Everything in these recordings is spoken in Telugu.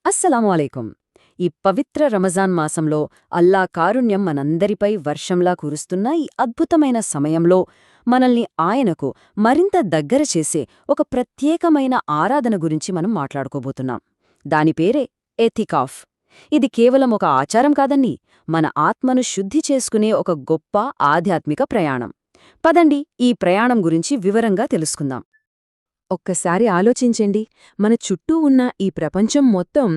అస్సలాము అలైకుం. ఈ పవిత్ర రమజాన్ మాసంలో అల్లా కారుణ్యం మనందరిపై వర్షంలా కురుస్తున్న ఈ అద్భుతమైన సమయంలో మనల్ని ఆయనకు మరింత దగ్గర చేసే ఒక ప్రత్యేకమైన ఆరాధన గురించి మనం మాట్లాడుకోబోతున్నాం. దాని పేరే ఎతికాఫ్. ఇది కేవలం ఒక ఆచారం కాదండి, మన ఆత్మను శుద్ధి చేసుకునే ఒక గొప్ప ఆధ్యాత్మిక ప్రయాణం. పదండి ఈ ప్రయాణం గురించి వివరంగా తెలుసుకుందాం. ఒక్కసారి ఆలోచించండి, మన చుట్టూ ఉన్న ఈ ప్రపంచం మొత్తం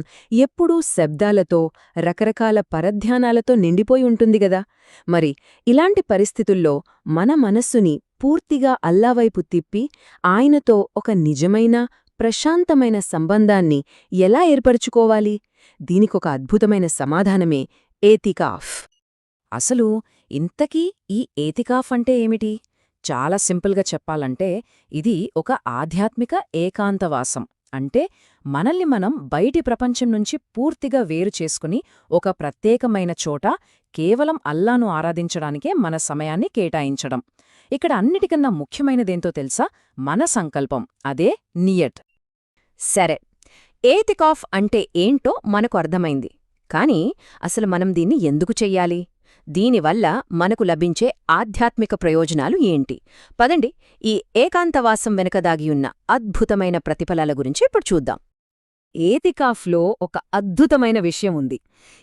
ఎప్పుడూ శబ్దాలతో, రకరకాల పరధ్యానాలతో నిండిపోయి ఉంటుంది గదా. మరి ఇలాంటి పరిస్థితుల్లో మన మనస్సుని పూర్తిగా అల్లావైపు తిప్పి ఆయనతో ఒక నిజమైన, ప్రశాంతమైన సంబంధాన్ని ఎలా ఏర్పరుచుకోవాలి? దీనికొక అద్భుతమైన సమాధానమే ఏతికాఫ్. అసలు ఇంతకీ ఈ ఏతికాఫ్ అంటే ఏమిటి? చాలా సింపుల్గా చెప్పాలంటే ఇది ఒక ఆధ్యాత్మిక ఏకాంతవాసం. అంటే మనల్ని మనం బయటి ప్రపంచం నుంచి పూర్తిగా వేరు చేసుకుని ఒక ప్రత్యేకమైన చోట కేవలం అల్లాను ఆరాధించడానికే మన సమయాన్ని కేటాయించడం. ఇక్కడ అన్నిటికన్నా ముఖ్యమైనదేంతో తెలుసా? మన సంకల్పం, అదే నియట్. సరే, ఏతికాఫ్ అంటే ఏంటో మనకు అర్థమైంది. కానీ అసలు మనం దీన్ని ఎందుకు చెయ్యాలి? దీనివల్ల మనకు లభించే ఆధ్యాత్మిక ప్రయోజనాలు ఏంటి? పదండి, ఈ ఏకాంతవాసం వెనుక దాగియున్న అద్భుతమైన ప్రతిఫలాల గురించి ఇప్పుడు చూద్దాం. ఏతికాఫ్లో ఒక అద్భుతమైన విషయం ఉంది.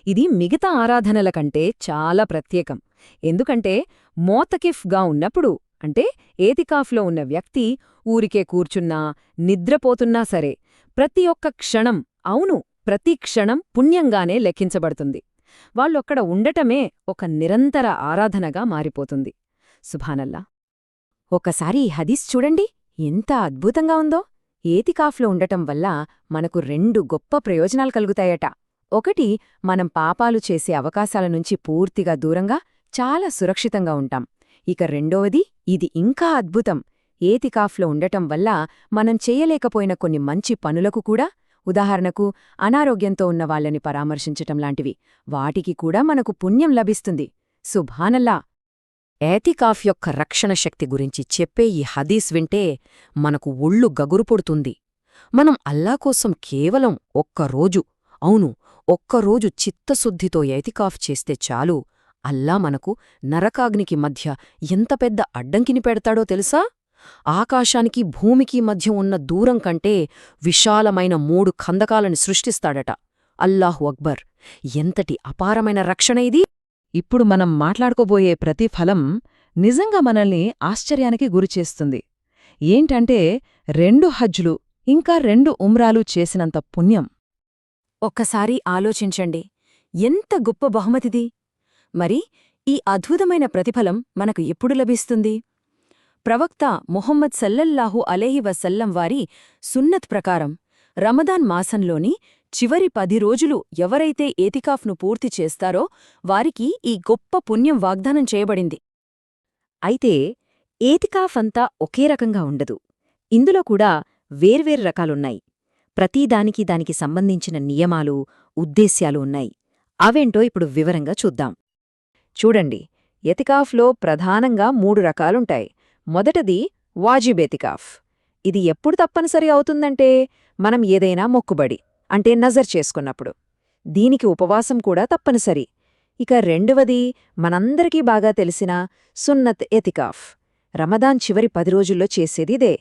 ఇది మిగతా ఆరాధనల కంటే చాలా ప్రత్యేకం. ఎందుకంటే మోతకిఫ్గా ఉన్నప్పుడు, అంటే ఏతికాఫ్లో ఉన్న వ్యక్తి ఊరికే కూర్చున్నా, నిద్రపోతున్నా సరే, ప్రతి ఒక్క క్షణం, అవును, ప్రతి క్షణం పుణ్యంగానే లెక్కించబడుతుంది. వాళ్ళొక్కడ ఉండటమే ఒక నిరంతర ఆరాధనగా మారిపోతుంది. సుభానల్లా. ఒకసారి ఈ హదీస్ చూడండి, ఎంత అద్భుతంగా ఉందో. ఏతికాఫ్లో ఉండటం వల్ల మనకు 2 గొప్ప ప్రయోజనాలు కలుగుతాయట. ఒకటి, మనం పాపాలు చేసే అవకాశాల నుంచి పూర్తిగా దూరంగా, చాలా సురక్షితంగా ఉంటాం. ఇక రెండవది, ఇది ఇంకా అద్భుతం, ఏతికాఫ్లో ఉండటం వల్ల మనం చేయలేకపోయిన కొన్ని మంచి పనులకు కూడా, ఉదాహరణకు అనారోగ్యంతో ఉన్న వాళ్ళని పరామర్శించటం లాంటివి, వాటికి కూడా మనకు పుణ్యం లభిస్తుంది. సుభానల్లా. ఏతికాఫ్ యొక్క రక్షణ శక్తి గురించి చెప్పే ఈ హదీస్ వింటే మనకు ఒళ్ళు గగురుపొడుతుంది. మనం అల్లా కోసం కేవలం ఒక్కరోజు, అవును, ఒక్కరోజు చిత్తశుద్ధితో ఏతికాఫ్ చేస్తే చాలు, అల్లా మనకు నరకాగ్నికి మధ్య ఎంత పెద్ద అడ్డంకిని పెడతాడో తెలుసా? ఆకాశానికి భూమికి మధ్య ఉన్న దూరం కంటే విశాలమైన 3 ఖందకాలను సృష్టిస్తాడట. అల్లాహు అక్బర్! ఎంతటి అపారమైన రక్షణ ఇది! ఇప్పుడు మనం మాట్లాడుకోబోయే ప్రతి ఫలం నిజంగా మనల్ని ఆశ్చర్యానికి గురిచేస్తుంది. ఏంటంటే 2 హజ్లు ఇంకా 2 ఉమ్రాలు చేసినంత పుణ్యం. ఒక్కసారి ఆలోచించండి, ఎంత గొప్ప బహుమతిది! మరి ఈ అద్భుతమైన ప్రతిఫలం మనకు ఎప్పుడు లభిస్తుంది? ప్రవక్త ముహమ్మద్ సల్లల్లాహు అలైహి వసల్లం వారి సున్నత్ ప్రకారం రమదాన్ మాసంలోని చివరి 10 రోజులు ఎవరైతే ఏతికాఫ్ను పూర్తి చేస్తారో వారికి ఈ గొప్ప పుణ్యం వాగ్దానం చేయబడింది. అయితే ఏతికాఫ్ అంతా ఒకే రకంగా ఉండదు. ఇందులో కూడా వేర్వేరు రకాలున్నాయి. ప్రతీదానికి దానికి సంబంధించిన నియమాలు, ఉద్దేశ్యాలు ఉన్నాయి. అవేంటో ఇప్పుడు వివరంగా చూద్దాం. చూడండి, ఎతికాఫ్లో ప్రధానంగా 3 రకాలుంటాయి. మొదటది వాజిబ్ ఎతికాఫ్. ఇది ఎప్పుడు తప్పనిసరి అవుతుందంటే మనం ఏదైనా మొక్కుబడి, అంటే నజర్ చేసుకున్నప్పుడు. దీనికి ఉపవాసం కూడా తప్పనిసరి. ఇక రెండవది మనందరికీ బాగా తెలిసిన సున్నత్ ఎతికాఫ్. రమదాన్ చివరి 10 రోజుల్లో చేసేదిదే.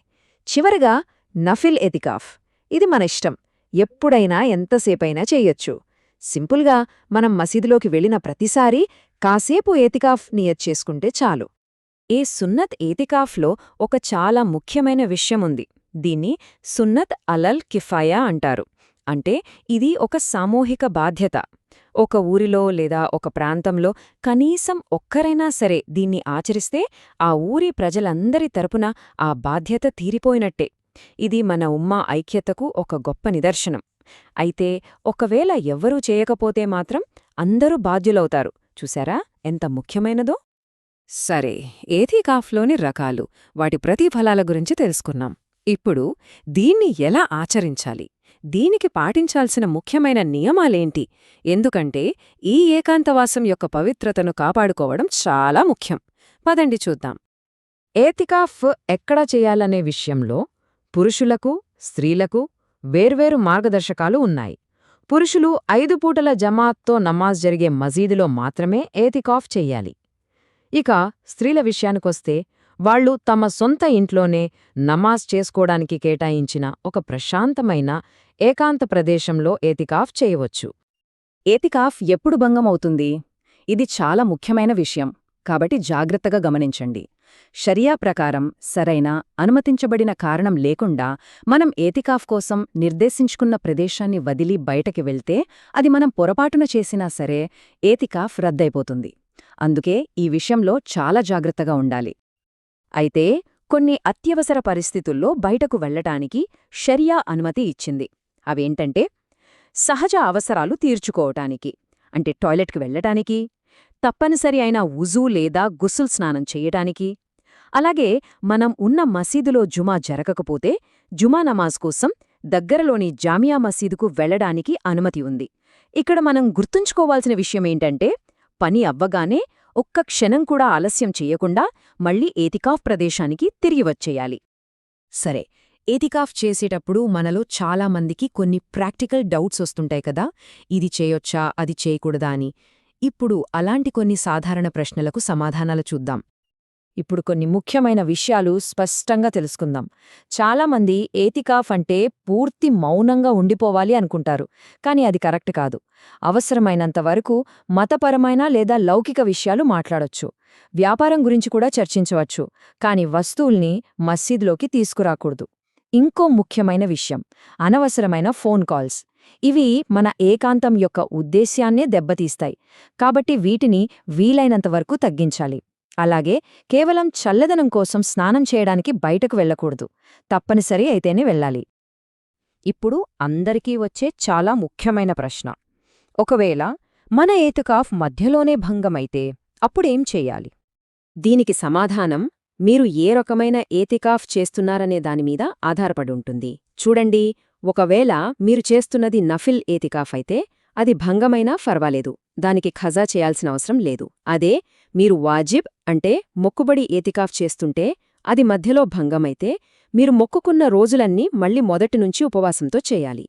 చివరగా నఫిల్ ఎతికాఫ్. ఇది మన ఇష్టం, ఎప్పుడైనా ఎంతసేపైనా చెయ్యొచ్చు. సింపుల్గా మనం మసీదులోకి వెళ్లిన ప్రతిసారీ కాసేపు ఏతికాఫ్ నియత్ చేసుకుంటే చాలు. ఈ సున్నత్ ఏతికాఫ్లో ఒక చాలా ముఖ్యమైన విషయముంది. దీన్ని సున్నత్ అలల్ కిఫాయా అంటారు. అంటే ఇది ఒక సామూహిక బాధ్యత. ఒక ఊరిలో లేదా ఒక ప్రాంతంలో కనీసం ఒక్కరైనా సరే దీన్ని ఆచరిస్తే ఆ ఊరి ప్రజలందరి తరపున ఆ బాధ్యత తీరిపోయినట్టే. ఇది మన ఉమ్మా ఐక్యతకు ఒక గొప్ప నిదర్శనం. అయితే ఒకవేళ ఎవ్వరూ చేయకపోతే మాత్రం అందరూ బాధ్యులవుతారు. చూశారా ఎంత ముఖ్యమైనదో? సరే, ఏతికాఫ్లోని రకాలు, వాటి ప్రతిఫలాల గురించి తెలుసుకున్నాం. ఇప్పుడు దీన్ని ఎలా ఆచరించాలి? దీనికి పాటించాల్సిన ముఖ్యమైన నియమాలేంటి? ఎందుకంటే ఈ ఏకాంతవాసం యొక్క పవిత్రతను కాపాడుకోవడం చాలా ముఖ్యం. పదండి చూద్దాం. ఏతికాఫ్ ఎక్కడ చేయాలనే విషయంలో పురుషులకు, స్త్రీలకు వేర్వేరు మార్గదర్శకాలు ఉన్నాయి. పురుషులు 5 పూటల జమాత్తో నమాజ్ జరిగే మసీదులో మాత్రమే ఏతికాఫ్ చెయ్యాలి. ఇక స్త్రీల విషయానికొస్తే వాళ్ళు తమ సొంత ఇంట్లోనే నమాజ్ చేసుకోవడానికి కేటాయించిన ఒక ప్రశాంతమైన ఏకాంత ప్రదేశంలో ఏతికాఫ్ చేయవచ్చు. ఏతికాఫ్ ఎప్పుడు భంగమవుతుంది? ఇది చాలా ముఖ్యమైన విషయం, కాబట్టి జాగ్రత్తగా గమనించండి. షరియా ప్రకారం సరైన, అనుమతించబడిన కారణం లేకుండా మనం ఏతికాఫ్ కోసం నిర్దేశించుకున్న ప్రదేశాన్ని వదిలి బయటకి వెళ్తే అది మనం పొరపాటున చేసినా సరే ఏతికాఫ్ రద్దయిపోతుంది. అందుకే ఈ విషయంలో చాలా జాగ్రత్తగా ఉండాలి. అయితే కొన్ని అత్యవసర పరిస్థితుల్లో బయటకు వెళ్లటానికి షరియా అనుమతి ఇచ్చింది. అవేంటంటే సహజ అవసరాలు తీర్చుకోవటానికి, అంటే టాయిలెట్కి వెళ్లటానికి, తప్పనిసరి అయిన వుజూ లేదా గుస్సుల్ స్నానం చెయ్యటానికి, అలాగే మనం ఉన్న మసీదులో జుమా జరగకపోతే జుమా నమాజ్ కోసం దగ్గరలోని జామియా మసీదుకు వెళ్లడానికి అనుమతి ఉంది. ఇక్కడ మనం గుర్తుంచుకోవాల్సిన విషయమేంటంటే పని అవ్వగానే ఒక్క క్షణం కూడా ఆలస్యం చెయ్యకుండా మళ్లీ ఏతికాఫ్ ప్రదేశానికి తిరిగి వచ్చేయాలి. సరే, ఏతికాఫ్ చేసేటప్పుడు మనలో చాలామందికి కొన్ని ప్రాక్టికల్ డౌట్స్ వస్తుంటాయి కదా, ఇది చేయొచ్చా, అది చేయకూడదా అని. ఇప్పుడు అలాంటి కొన్ని సాధారణ ప్రశ్నలకు సమాధానాలు చూద్దాం. ఇప్పుడు కొన్ని ముఖ్యమైన విషయాలు స్పష్టంగా తెలుసుకుందాం. చాలామంది ఏతికాఫ్ అంటే పూర్తి మౌనంగా ఉండిపోవాలి అనుకుంటారు, కానీ అది కరెక్ట్ కాదు. అవసరమైనంత వరకు మతపరమైన లేదా లౌకిక విషయాలు మాట్లాడొచ్చు, వ్యాపారం గురించి కూడా చర్చించవచ్చు, కానీ వస్తువుల్ని మసీదులోకి తీసుకురాకూడదు. ఇంకో ముఖ్యమైన విషయం, అనవసరమైన ఫోన్ కాల్స్. ఇవి మన ఏకాంతం యొక్క ఉద్దేశ్యాన్నే దెబ్బతీస్తాయి, కాబట్టి వీటిని వీలైనంతవరకు తగ్గించాలి. అలాగే కేవలం చల్లదనం కోసం స్నానం చేయడానికి బయటకు వెళ్లకూడదు, తప్పనిసరి అయితేనే వెళ్ళాలి. ఇప్పుడు అందరికీ వచ్చే చాలా ముఖ్యమైన ప్రశ్న, ఒకవేళ మన ఏతికాఫ్ మధ్యలోనే భంగమైతే అప్పుడేం చెయ్యాలి? దీనికి సమాధానం మీరు ఏ రకమైన ఏతికాఫ్ చేస్తున్నారనే దానిమీద ఆధారపడి ఉంటుంది. చూడండి, ఒకవేళ మీరు చేస్తున్నది నఫిల్ ఏతికాఫ్ అయితే అది భంగమైనా ఫర్వాలేదు, దానికి ఖజా చేయాల్సిన అవసరం లేదు. అదే మీరు వాజిబ్ అంటే మొక్కుబడి ఏతికాఫ్ చేస్తుంటే అది మధ్యలో భంగమైతే మీరు మొక్కుకున్న రోజులన్నీ మళ్లీ మొదటినుంచి ఉపవాసంతో చేయాలి.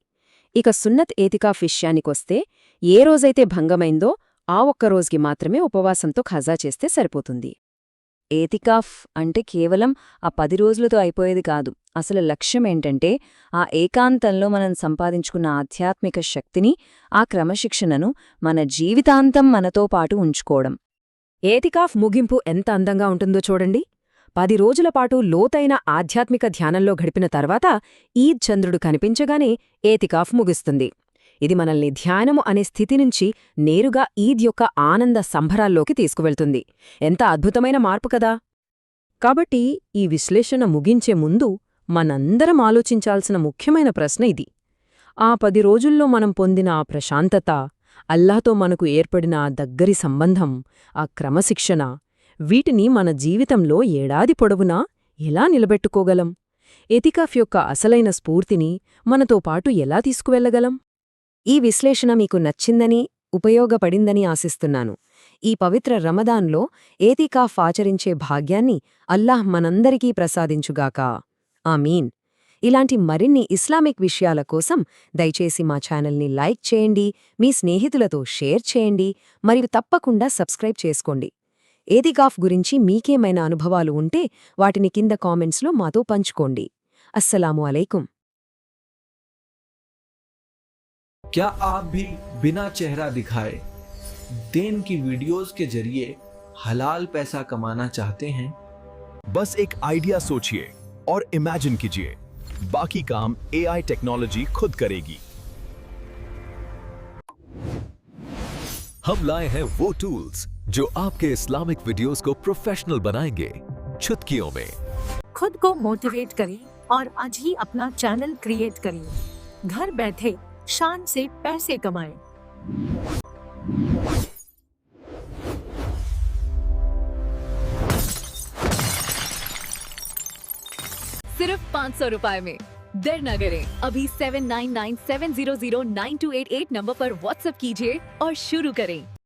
ఇక సున్నత్ ఏతికాఫ్ విషయానికొస్తే ఏ రోజైతే భంగమైందో ఆ ఒక్కరోజుకి మాత్రమే ఉపవాసంతో ఖజా చేస్తే సరిపోతుంది. ఏతికాఫ్ అంటే కేవలం ఆ 10 రోజులతో అయిపోయేది కాదు. అసలు లక్ష్యమేంటంటే ఆ ఏకాంతంలో మనం సంపాదించుకున్న ఆధ్యాత్మిక శక్తిని, ఆ క్రమశిక్షణను మన జీవితాంతం మనతో పాటు ఉంచుకోవడం. ఏతికాఫ్ ముగింపు ఎంత అందంగా ఉంటుందో చూడండి. 10 రోజుల పాటు లోతైన ఆధ్యాత్మిక ధ్యానంలో గడిపిన తర్వాత ఈద్ చంద్రుడు కనిపించగానే ఏతికాఫ్ ముగుస్తుంది. ఇది మనల్ని ధ్యానము అనే స్థితి నుంచి నేరుగా ఈద్ యొక్క ఆనంద సంభరాల్లోకి తీసుకువెళ్తుంది. ఎంత అద్భుతమైన మార్పు కదా! కాబట్టి ఈ విశ్లేషణ ముగించే ముందు మనందరం ఆలోచించాల్సిన ముఖ్యమైన ప్రశ్న ఇది. ఆ 10 రోజుల్లో మనం పొందిన ఆ ప్రశాంతత, అల్లాతో మనకు ఏర్పడిన ఆ దగ్గరి సంబంధం, ఆ క్రమశిక్షణ, వీటిని మన జీవితంలో ఏడాది పొడవునా ఎలా నిలబెట్టుకోగలం? ఏతికాఫ్ యొక్క అసలైన స్ఫూర్తిని మనతో పాటు ఎలా తీసుకువెళ్లగలం? ఈ విశ్లేషణ మీకు నచ్చిందని, ఉపయోగపడిందని ఆశిస్తున్నాను. ఈ పవిత్ర రమదాన్లో ఏతికాఫ్ ఆచరించే భాగ్యాన్ని అల్లాహ్ మనందరికీ ప్రసాదించుగాక. ఆమీన్. ఇలాంటి మరిన్ని ఇస్లామిక్ విషయాల కోసం దయచేసి మా ఛానల్ని లైక్ చేయండి, మీ స్నేహితులతో షేర్ చేయండి, మరియు తప్పకుండా సబ్స్క్రైబ్ చేసుకోండి. ఏతికాఫ్ గురించి మీకేమైనా అనుభవాలు ఉంటే వాటిని కింద కామెంట్స్లో మాతో పంచుకోండి. అస్సలాము అలైకుం. क्या आप भी बिना चेहरा दिखाए देन की वीडियोस के जरिए हलाल पैसा कमाना चाहते हैं? बस एक आइडिया सोचिए और इमेजिन कीजिए, बाकी काम एआई टेक्नोलॉजी खुद करेगी। हम लाए हैं वो टूल्स जो आपके इस्लामिक वीडियोस को प्रोफेशनल बनाएंगे, चुटकियों में। खुद को मोटिवेट करें और आज ही अपना चैनल क्रिएट करिए। घर बैठे शान से पैसे कमाएं। सिर्फ 500 रुपए में। देर न करें, अभी 7997009288 नंबर पर व्हाट्सएप कीजिए और शुरू करें।